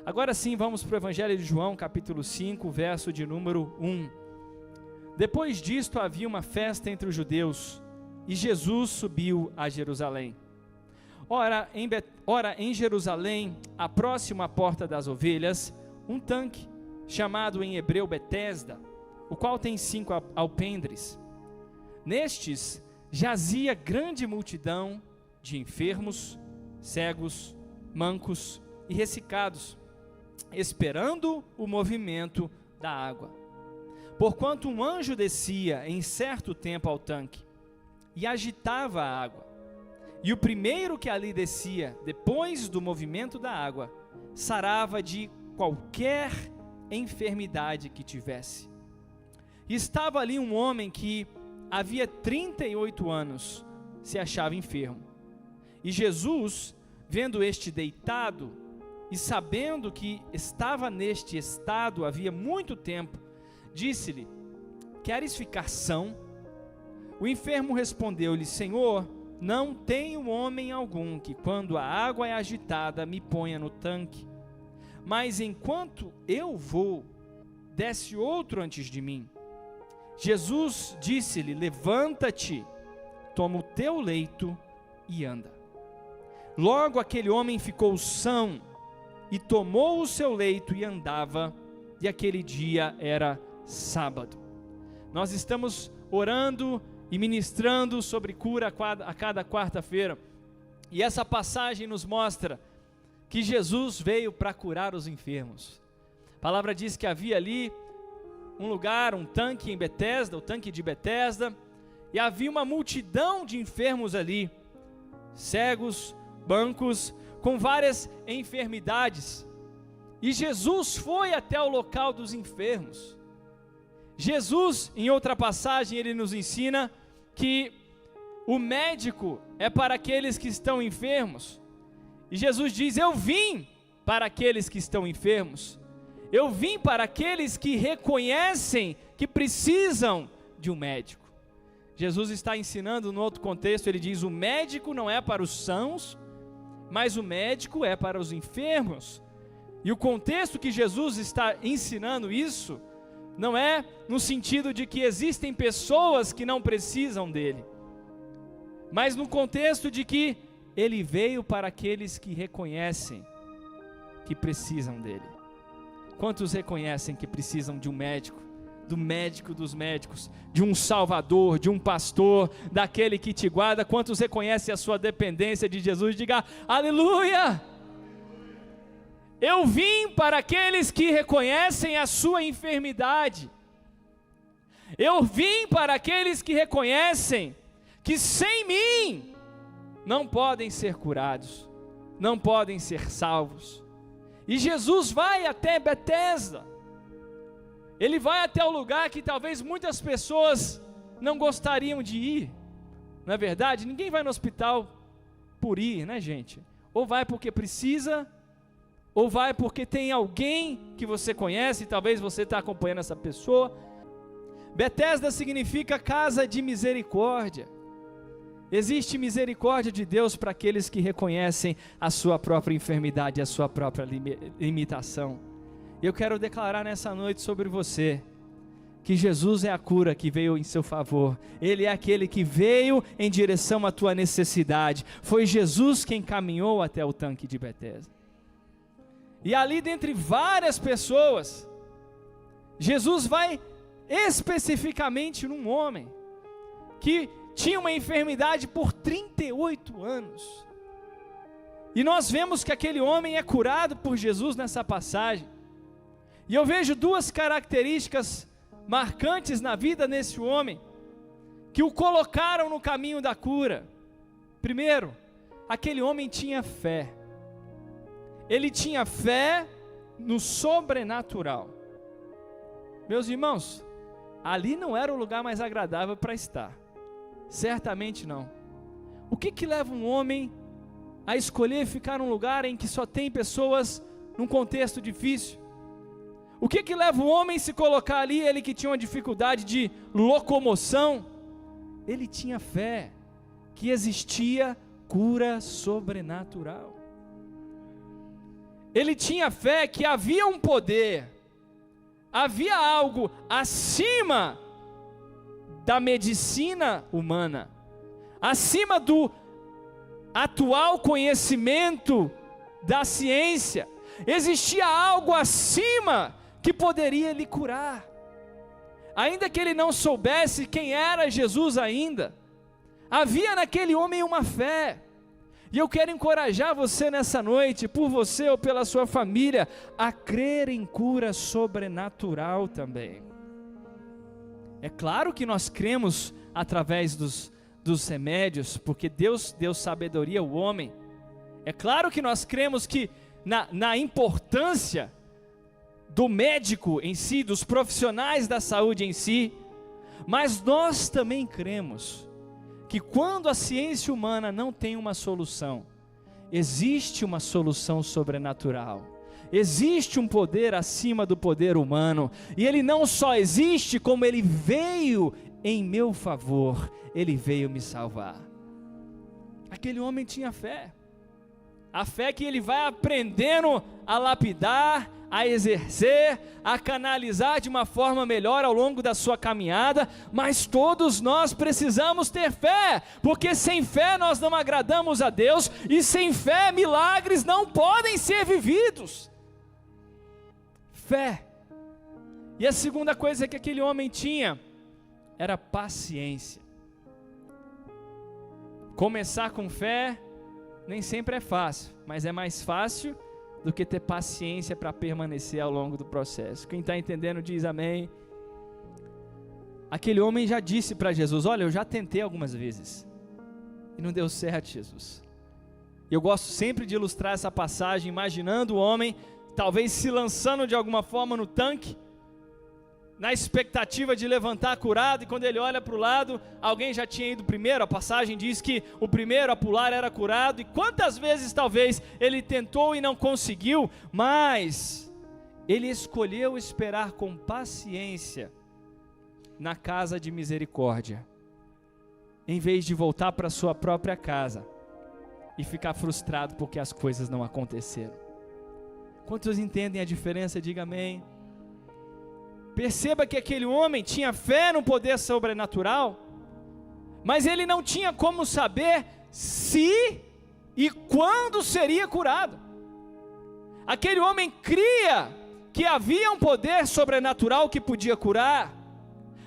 Agora sim, vamos para o Evangelho de João, capítulo 5, verso de número 1. Depois disto havia uma festa entre os judeus, e Jesus subiu a Jerusalém. Ora, em Jerusalém, próximo à porta das ovelhas, um tanque, chamado em hebreu Betesda, o qual tem 5 alpendres. Nestes jazia grande multidão de enfermos, cegos, mancos e ressecados, esperando o movimento da água. Porquanto um anjo descia em certo tempo ao tanque e agitava a água. E o primeiro que ali descia, depois do movimento da água, sarava de qualquer enfermidade que tivesse. E estava ali um homem que havia 38 anos, se achava enfermo. E Jesus, vendo este deitado, e sabendo que estava neste estado havia muito tempo, disse-lhe: queres ficar são? O enfermo respondeu-lhe: Senhor, não tenho homem algum que, quando a água é agitada, me ponha no tanque. Mas enquanto eu vou, desce outro antes de mim. Jesus disse-lhe: levanta-te, toma o teu leito e anda. Logo aquele homem ficou são, e tomou o seu leito e andava, e aquele dia era sábado. Nós estamos orando e ministrando sobre cura a cada quarta-feira, e essa passagem nos mostra que Jesus veio para curar os enfermos. A palavra diz que havia ali um lugar, um tanque em Betesda, o tanque de Betesda, e havia uma multidão de enfermos ali, cegos, mancos, com várias enfermidades, e Jesus foi até o local dos enfermos. Jesus, em outra passagem, ele nos ensina que o médico é para aqueles que estão enfermos, e Jesus diz: eu vim para aqueles que estão enfermos, eu vim para aqueles que reconhecem que precisam de um médico. Jesus está ensinando no outro contexto, ele diz: o médico não é para os sãos, mas o médico é para os enfermos. E o contexto que Jesus está ensinando isso, não é no sentido de que existem pessoas que não precisam dele, mas no contexto de que ele veio para aqueles que reconhecem que precisam dele. Quantos reconhecem que precisam de um médico, do médico dos médicos, de um salvador, de um pastor, daquele que te guarda? Quantos reconhecem a sua dependência de Jesus? Diga aleluia! Eu vim para aqueles que reconhecem a sua enfermidade. Eu vim para aqueles que reconhecem que sem mim não podem ser curados, não podem ser salvos. E Jesus vai até Betesda. Ele vai até o lugar que talvez muitas pessoas não gostariam de ir. Não é verdade? Ninguém vai no hospital por ir, né, gente? Ou vai porque precisa, ou vai porque tem alguém que você conhece, e talvez você está acompanhando essa pessoa. Betesda significa casa de misericórdia. Existe misericórdia de Deus para aqueles que reconhecem a sua própria enfermidade, a sua própria limitação. Eu quero declarar nessa noite sobre você, que Jesus é a cura que veio em seu favor. Ele é aquele que veio em direção à tua necessidade. Foi Jesus quem caminhou até o tanque de Betesda. E ali, dentre várias pessoas, Jesus vai especificamente num homem que tinha uma enfermidade por 38 anos. E nós vemos que aquele homem é curado por Jesus nessa passagem. E eu vejo duas características marcantes na vida desse homem, que o colocaram no caminho da cura. Primeiro, aquele homem tinha fé. Ele tinha fé no sobrenatural. Meus irmãos, ali não era o lugar mais agradável para estar. Certamente não. O que leva um homem a escolher ficar num lugar em que só tem pessoas num contexto difícil? O que leva o homem a se colocar ali, ele que tinha uma dificuldade de locomoção? Ele tinha fé que existia cura sobrenatural. Ele tinha fé que havia um poder, havia algo acima da medicina humana, acima do atual conhecimento da ciência. Existia algo acima que poderia lhe curar. Ainda que ele não soubesse quem era Jesus ainda, havia naquele homem uma fé. E eu quero encorajar você nessa noite, por você ou pela sua família, a crer em cura sobrenatural também. É claro que nós cremos através dos remédios, porque Deus deu sabedoria ao homem. É claro que nós cremos que na importância do médico em si, dos profissionais da saúde em si, mas nós também cremos que quando a ciência humana não tem uma solução, existe uma solução sobrenatural, existe um poder acima do poder humano, e ele não só existe, como ele veio em meu favor, ele veio me salvar. Aquele homem tinha fé, a fé que ele vai aprendendo a lapidar, a exercer, a canalizar de uma forma melhor ao longo da sua caminhada, mas todos nós precisamos ter fé, porque sem fé nós não agradamos a Deus, e sem fé milagres não podem ser vividos. Fé. E a segunda coisa que aquele homem tinha era paciência. Começar com fé nem sempre é fácil, mas é mais fácil do que ter paciência para permanecer ao longo do processo. Quem está entendendo diz amém. Aquele homem já disse para Jesus: olha, eu já tentei algumas vezes e não deu certo, Jesus. Eu gosto sempre de ilustrar essa passagem imaginando o homem talvez se lançando de alguma forma no tanque, na expectativa de levantar curado, e quando ele olha para o lado, alguém já tinha ido primeiro. A passagem diz que o primeiro a pular era curado, e quantas vezes talvez ele tentou e não conseguiu, mas ele escolheu esperar com paciência na casa de misericórdia, em vez de voltar para sua própria casa e ficar frustrado porque as coisas não aconteceram. Quantos entendem a diferença? Diga amém. Perceba que aquele homem tinha fé no poder sobrenatural, mas ele não tinha como saber se e quando seria curado. Aquele homem cria que havia um poder sobrenatural que podia curar,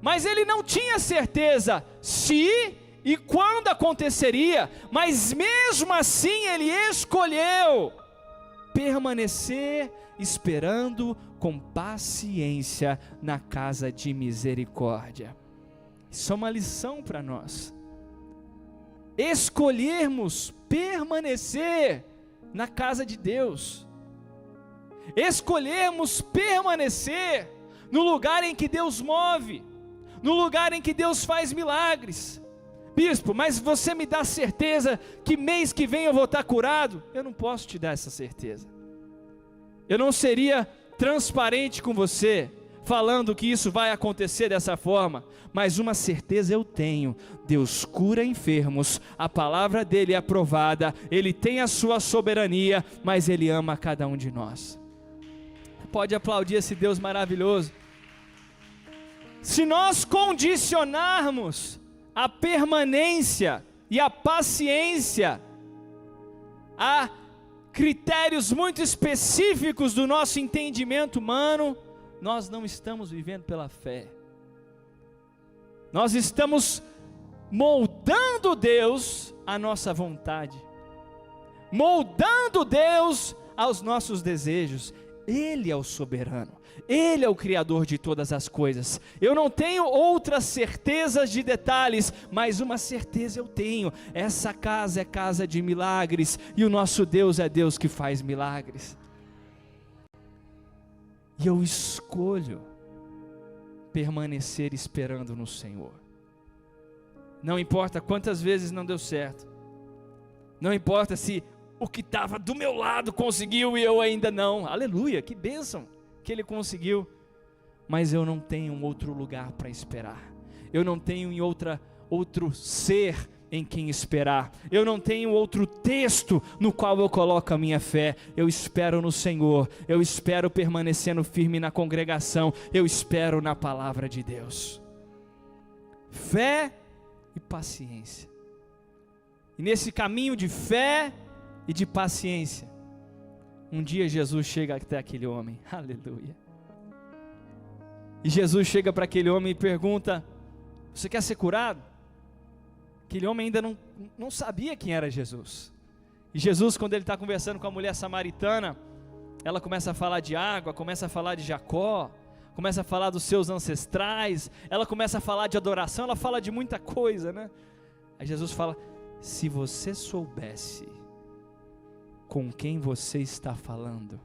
mas ele não tinha certeza se e quando aconteceria, mas mesmo assim ele escolheu permanecer esperando com paciência na casa de misericórdia. Isso é uma lição para nós. Escolhermos permanecer na casa de Deus. Escolhermos permanecer no lugar em que Deus move, no lugar em que Deus faz milagres. Bispo, mas você me dá certeza que mês que vem eu vou estar curado? Eu não posso te dar essa certeza. Eu não seria transparente com você, falando que isso vai acontecer dessa forma, mas uma certeza eu tenho: Deus cura enfermos, a palavra dele é aprovada, ele tem a sua soberania, mas ele ama cada um de nós. Pode aplaudir esse Deus maravilhoso. Se nós condicionarmos a permanência e a paciência a critérios muito específicos do nosso entendimento humano, nós não estamos vivendo pela fé. Nós estamos moldando Deus à nossa vontade, moldando Deus aos nossos desejos. Ele é o soberano, Ele é o Criador de todas as coisas. Eu não tenho outras certezas de detalhes, mas uma certeza eu tenho: essa casa é casa de milagres, e o nosso Deus é Deus que faz milagres. E eu escolho permanecer esperando no Senhor. Não importa quantas vezes não deu certo, não importa se o que estava do meu lado conseguiu e eu ainda não. Aleluia, que bênção que ele conseguiu. Mas eu não tenho outro lugar para esperar. Eu não tenho em outro ser em quem esperar. Eu não tenho outro texto no qual eu coloco a minha fé. Eu espero no Senhor. Eu espero permanecendo firme na congregação. Eu espero na palavra de Deus. Fé e paciência. E nesse caminho de fé e de paciência, um dia Jesus chega até aquele homem. Aleluia. E Jesus chega para aquele homem e pergunta: você quer ser curado? Aquele homem ainda não sabia quem era Jesus. E Jesus, quando ele está conversando com a mulher samaritana, ela começa a falar de água, começa a falar de Jacó, começa a falar dos seus ancestrais, ela começa a falar de adoração, ela fala de muita coisa, né? Aí Jesus fala: se você soubesse com quem você está falando,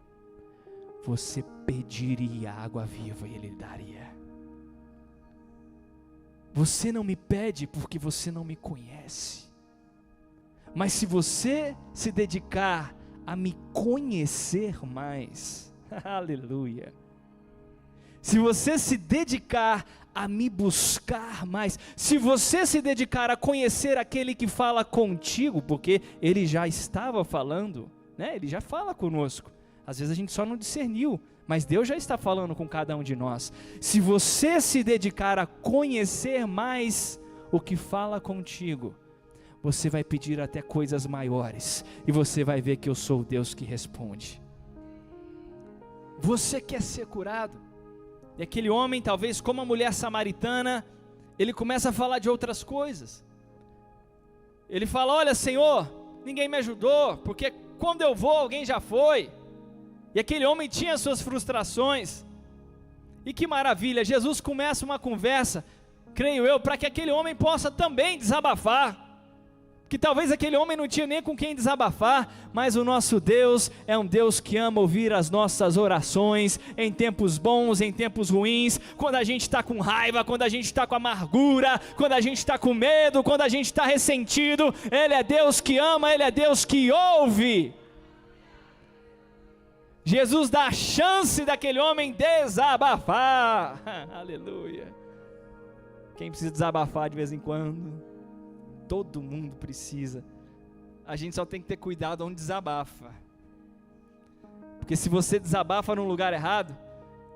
você pediria água viva e ele lhe daria. Você não me pede porque você não me conhece, mas se você se dedicar a me conhecer mais, aleluia, se você se dedicar a me buscar mais, se você se dedicar a conhecer aquele que fala contigo, porque ele já estava falando, né? Ele já fala conosco, às vezes a gente só não discerniu, mas Deus já está falando com cada um de nós. Se você se dedicar a conhecer mais o que fala contigo, você vai pedir até coisas maiores, e você vai ver que eu sou o Deus que responde. Você quer ser curado? E aquele homem, talvez como a mulher samaritana, ele começa a falar de outras coisas. Ele fala: olha, Senhor, ninguém me ajudou, porque quando eu vou alguém já foi. E aquele homem tinha suas frustrações. E que maravilha, Jesus começa uma conversa, creio eu, para que aquele homem possa também desabafar. Que talvez aquele homem não tinha nem com quem desabafar, mas o nosso Deus é um Deus que ama ouvir as nossas orações, em tempos bons, em tempos ruins, quando a gente está com raiva, quando a gente está com amargura, quando a gente está com medo, quando a gente está ressentido. Ele é Deus que ama, Ele é Deus que ouve. Jesus dá a chance daquele homem desabafar. Aleluia. Quem precisa desabafar de vez em quando? Todo mundo precisa. A gente só tem que ter cuidado onde desabafa, porque se você desabafa num lugar errado,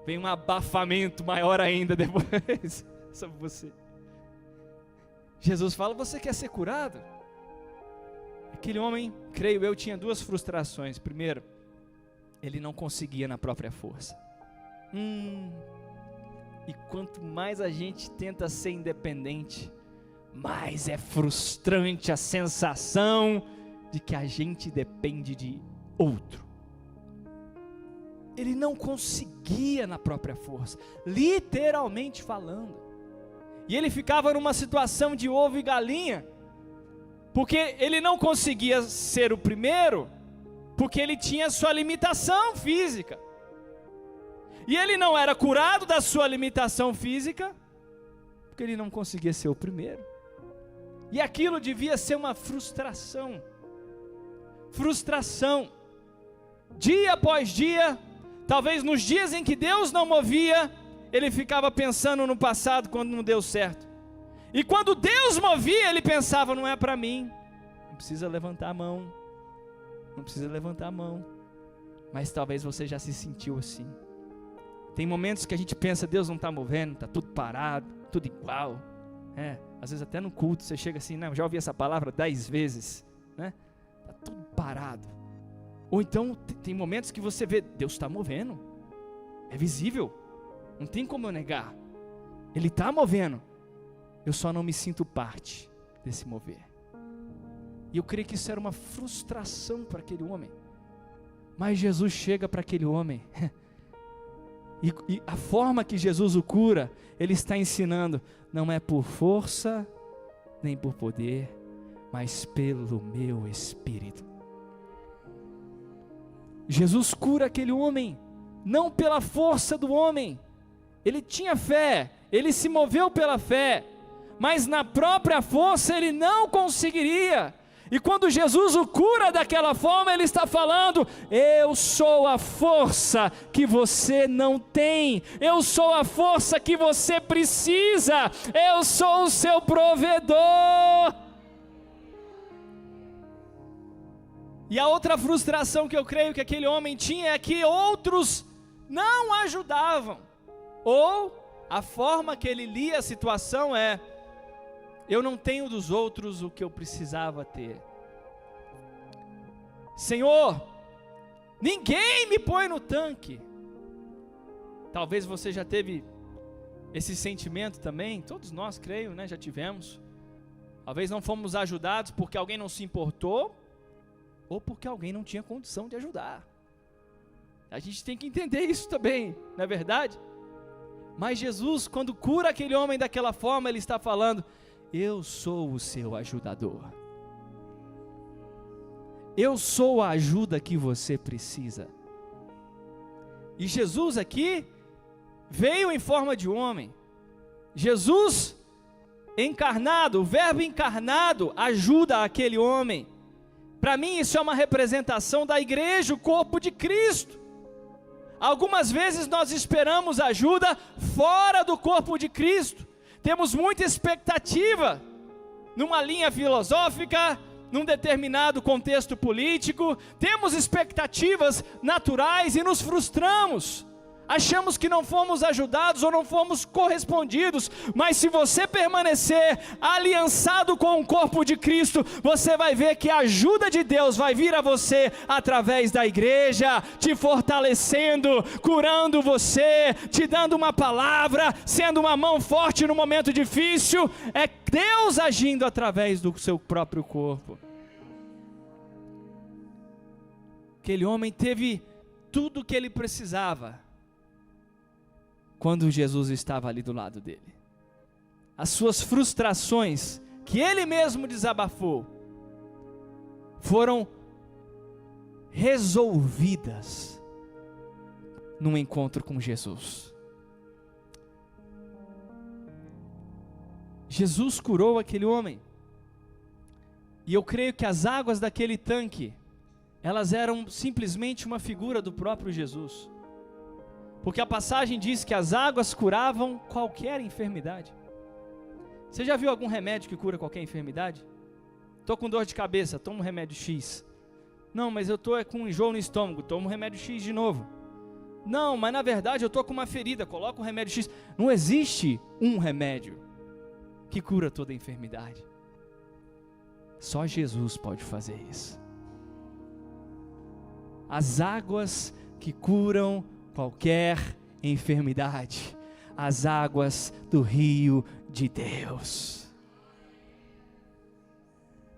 vem um abafamento maior ainda depois sobre você. Jesus fala: você quer ser curado? Aquele homem, creio eu, tinha duas frustrações. Primeiro, ele não conseguia na própria força. E quanto mais a gente tenta ser independente, mais é frustrante a sensação de que a gente depende de outro. Ele não conseguia na própria força, literalmente falando. E ele ficava numa situação de ovo e galinha, porque ele não conseguia ser o primeiro, porque ele tinha sua limitação física. E ele não era curado da sua limitação física, porque ele não conseguia ser o primeiro. E aquilo devia ser uma frustração. Frustração. Dia após dia, talvez nos dias em que Deus não movia, ele ficava pensando no passado quando não deu certo. E quando Deus movia, ele pensava: não é para mim, não precisa levantar a mão. Não precisa levantar a mão. Mas talvez você já se sentiu assim. Tem momentos que a gente pensa: Deus não está movendo, está tudo parado, tudo igual. Às vezes até no culto você chega assim: não, já ouvi essa palavra 10 vezes, né? Está tudo parado. Ou então tem momentos que você vê: Deus está movendo, é visível, não tem como eu negar, Ele está movendo, eu só não me sinto parte desse mover. E eu creio que isso era uma frustração para aquele homem. Mas Jesus chega para aquele homem, e a forma que Jesus o cura, Ele está ensinando: não é por força, nem por poder, mas pelo meu Espírito. Jesus cura aquele homem, não pela força do homem. Ele tinha fé, ele se moveu pela fé, mas na própria força ele não conseguiria. E quando Jesus o cura daquela forma, Ele está falando: eu sou a força que você não tem, eu sou a força que você precisa, eu sou o seu provedor. E a outra frustração que eu creio que aquele homem tinha é que outros não ajudavam. Ou a forma que ele lia a situação é: eu não tenho dos outros o que eu precisava ter. Senhor, ninguém me põe no tanque. Talvez você já teve esse sentimento também. Todos nós, creio, né, já tivemos. Talvez não fomos ajudados porque alguém não se importou, ou porque alguém não tinha condição de ajudar. A gente tem que entender isso também, não é verdade? Mas Jesus, quando cura aquele homem daquela forma, ele está falando: eu sou o seu ajudador. Eu sou a ajuda que você precisa. E Jesus aqui veio em forma de homem. Jesus encarnado, o verbo encarnado ajuda aquele homem. Para mim isso é uma representação da igreja, o corpo de Cristo. Algumas vezes nós esperamos ajuda fora do corpo de Cristo. Temos muita expectativa numa linha filosófica, num determinado contexto político. Temos expectativas naturais e nos frustramos. Achamos que não fomos ajudados ou não fomos correspondidos. Mas se você permanecer aliançado com o corpo de Cristo, você vai ver que a ajuda de Deus vai vir a você através da igreja, te fortalecendo, curando você, te dando uma palavra, sendo uma mão forte no momento difícil. É Deus agindo através do seu próprio corpo. Aquele homem teve tudo o que ele precisava quando Jesus estava ali do lado dele. As suas frustrações, que ele mesmo desabafou, foram resolvidas num encontro com Jesus. Jesus curou aquele homem, e eu creio que as águas daquele tanque, elas eram simplesmente uma figura do próprio Jesus. Porque a passagem diz que as águas curavam qualquer enfermidade. Você já viu algum remédio que cura qualquer enfermidade? Estou com dor de cabeça, tomo um remédio X. Não, mas eu estou com um enjoo no estômago, tomo um remédio X de novo. Não, mas na verdade eu estou com uma ferida, coloco um remédio X. Não existe um remédio que cura toda enfermidade. Só Jesus pode fazer isso. As águas que curam qualquer enfermidade, as águas do rio de Deus.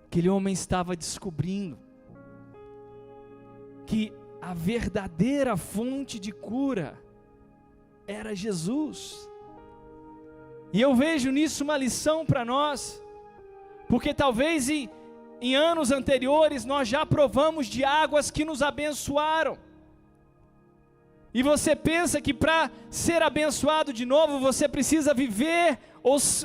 Aquele homem estava descobrindo que a verdadeira fonte de cura era Jesus. E eu vejo nisso uma lição para nós, porque talvez em anos anteriores nós já provamos de águas que nos abençoaram. E você pensa que para ser abençoado de novo, você precisa viver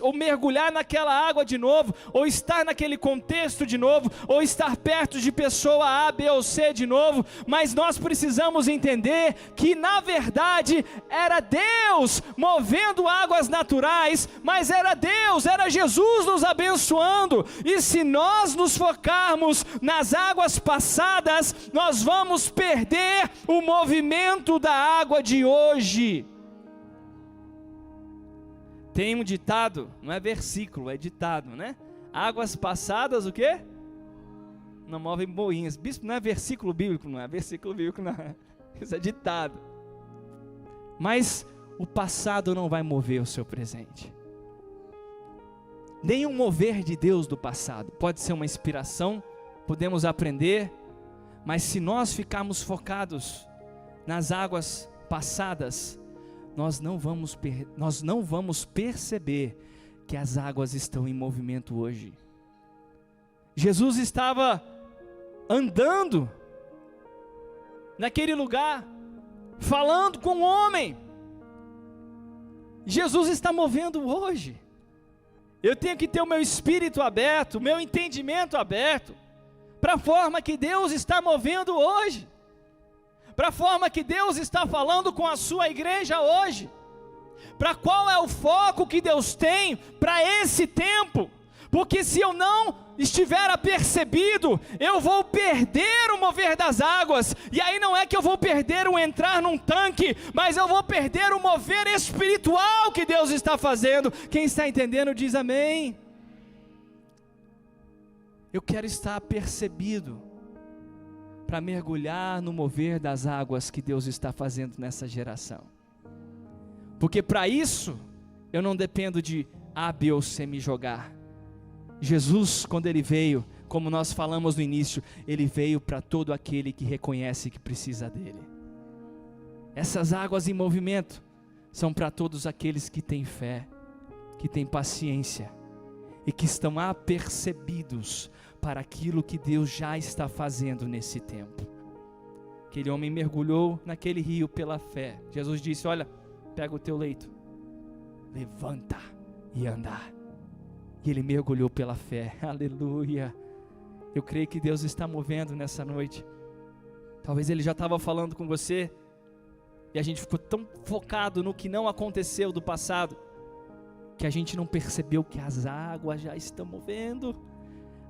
ou mergulhar naquela água de novo, ou estar naquele contexto de novo, ou estar perto de pessoa A, B ou C de novo. Mas nós precisamos entender que na verdade era Deus movendo águas naturais, mas era Deus, era Jesus nos abençoando. E se nós nos focarmos nas águas passadas, nós vamos perder o movimento da água de hoje. Tem um ditado, não é versículo, é ditado, né? Águas passadas, o quê? Não movem boinhas. Bispo, não é versículo bíblico, não é versículo bíblico, não. Isso é ditado. Mas o passado não vai mover o seu presente. Nem o mover de Deus do passado. Pode ser uma inspiração, podemos aprender, mas se nós ficarmos focados nas águas passadas, nós não vamos perceber que as águas estão em movimento hoje. Jesus estava andando naquele lugar, falando com o homem. Jesus está movendo hoje. Eu tenho que ter o meu espírito aberto, o meu entendimento aberto, para a forma que Deus está movendo hoje, para a forma que Deus está falando com a sua igreja hoje, para qual é o foco que Deus tem para esse tempo, porque se eu não estiver apercebido, eu vou perder o mover das águas, e aí não é que eu vou perder o entrar num tanque, mas eu vou perder o mover espiritual que Deus está fazendo. Quem está entendendo diz amém. Eu quero estar apercebido para mergulhar no mover das águas que Deus está fazendo nessa geração, porque para isso eu não dependo de A, B ou C me jogar. Jesus, quando Ele veio, como nós falamos no início, Ele veio para todo aquele que reconhece que precisa dEle. Essas águas em movimento são para todos aqueles que têm fé, que têm paciência e que estão apercebidos para aquilo que Deus já está fazendo nesse tempo. Aquele homem mergulhou naquele rio pela fé. Jesus disse: olha, pega o teu leito, levanta e anda. E ele mergulhou pela fé. Aleluia. Eu creio que Deus está movendo nessa noite. Talvez Ele já estava falando com você e a gente ficou tão focado no que não aconteceu do passado que a gente não percebeu que as águas já estão movendo.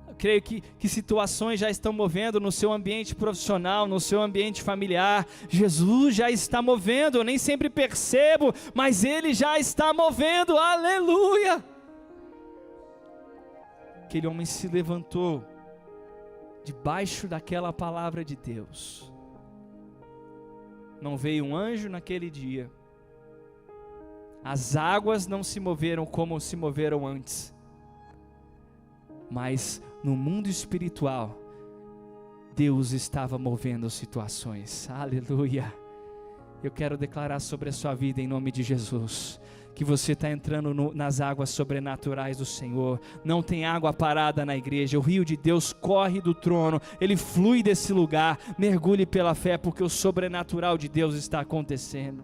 Eu creio que situações já estão movendo no seu ambiente profissional, no seu ambiente familiar. Jesus já está movendo. Eu nem sempre percebo, mas Ele já está movendo. Aleluia. Aquele homem se levantou debaixo daquela palavra de Deus. Não veio um anjo naquele dia. As águas não se moveram como se moveram antes. Mas no mundo espiritual, Deus estava movendo situações. Aleluia. Eu quero declarar sobre a sua vida em nome de Jesus, que você está entrando nas águas sobrenaturais do Senhor. Não tem água parada na igreja. O rio de Deus corre do trono, ele flui desse lugar. Mergulhe pela fé, porque o sobrenatural de Deus está acontecendo.